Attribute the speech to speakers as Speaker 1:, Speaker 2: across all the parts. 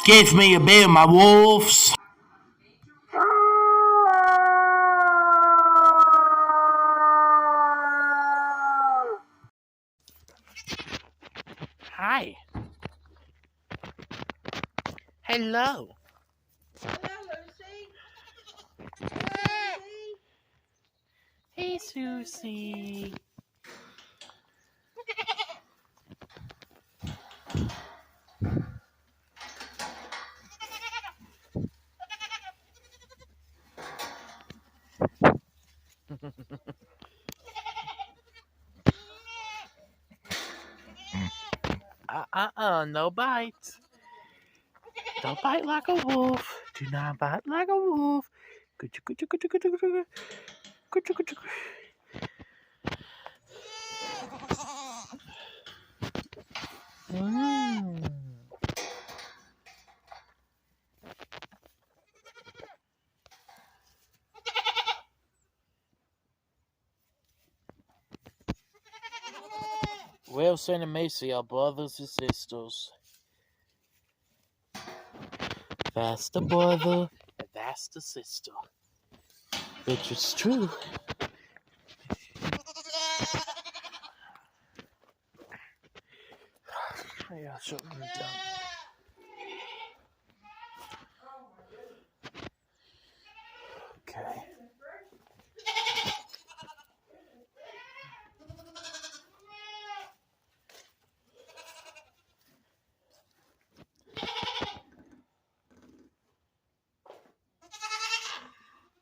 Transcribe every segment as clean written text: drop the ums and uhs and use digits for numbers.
Speaker 1: Give me a bit of my wolves. Hi. Hello.
Speaker 2: Hello, Lucy.
Speaker 1: Hey, Susie. No bite. Don't bite like a wolf. Do not bite like a wolf. Mm. Wilson and Macy are brothers and sisters. That's the brother and that's the sister. Which is true. Yeah, shut me down. Okay.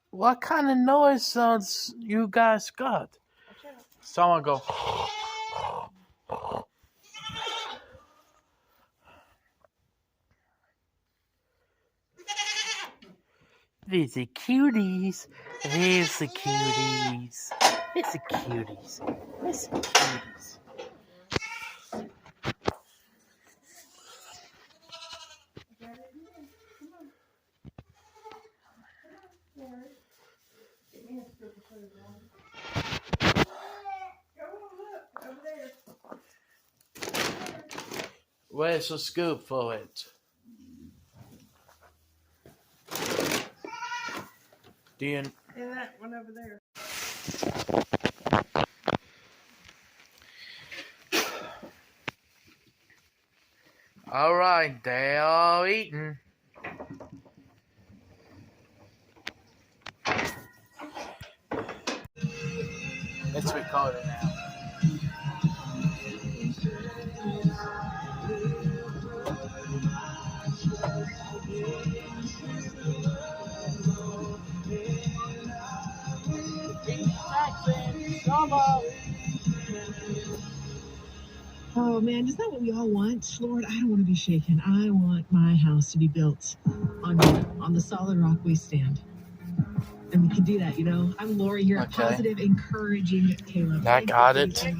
Speaker 1: What kind of noise sounds you guys got? Someone go. These are cuties. There's the cuties. It's the cuties. It's the cuties. Where's the scoop for it? Do you...
Speaker 2: And that one over there.
Speaker 1: Alright, they are eating. It's recording now.
Speaker 3: Oh man, is that what we all want? Lord, I don't want to be shaken. I want my house to be built on the solid rock we stand. And we can do that, you know. I'm Lori here at Positive Encouraging Caleb.
Speaker 1: I got it.
Speaker 2: Next time,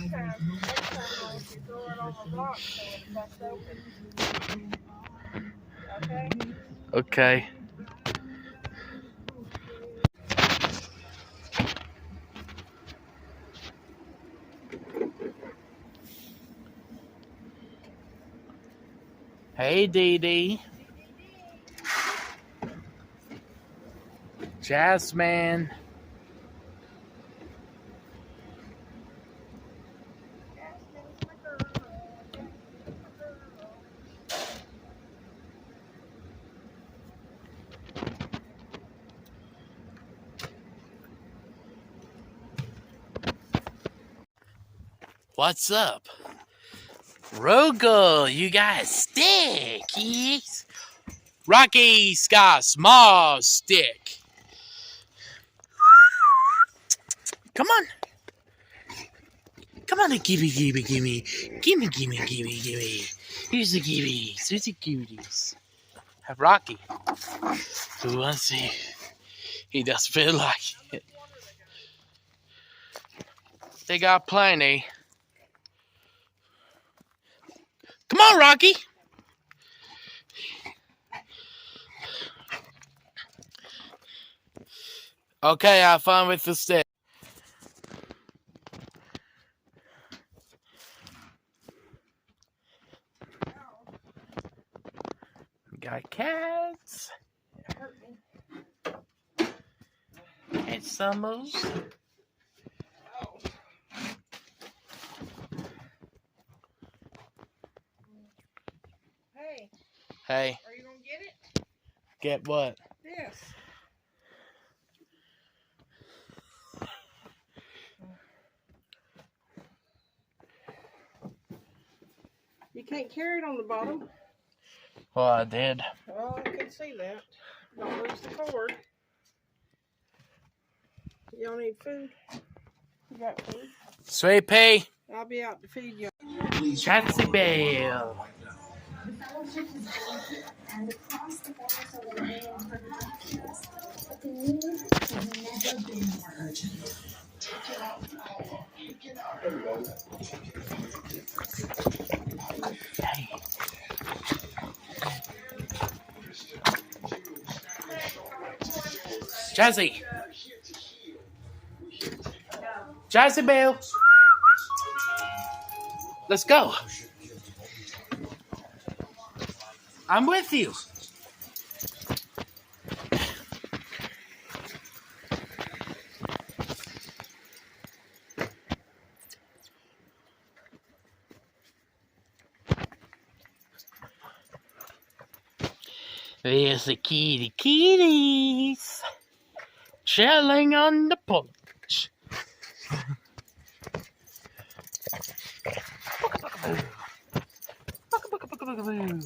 Speaker 2: if you throw it on the rock so it busts open. Okay?
Speaker 1: Okay. Hey, Dee Dee. Jasmine. What's up? Rogo, you got a stick, yes? Rocky's got a small stick. Come on. Come on, gimme. Gimme. Here's the gibbies. Here's the cuties. Have Rocky. Who wants to see? He doesn't feel like it. They got plenty. Come on, Rocky. Okay, have fun with the stick. Hi, cats. Hey, Summers.
Speaker 2: Oh. Hey,
Speaker 1: Hey,
Speaker 2: are you gonna get it?
Speaker 1: get what?
Speaker 2: This. You can't carry it on the bottom.
Speaker 1: Well, I did.
Speaker 2: Well, I can see that. Don't lose the cord. Y'all need food? You got food?
Speaker 1: Sweet pea.
Speaker 2: I'll be out to feed you.
Speaker 1: Chatsy Belle.
Speaker 4: And across the border so that they are for the doctors, but the need has never been more urgent.
Speaker 1: Hey. Jazzy. Jazzy Belle. Let's go. I'm with you. There's the kitties chilling on the porch. Bugaboo.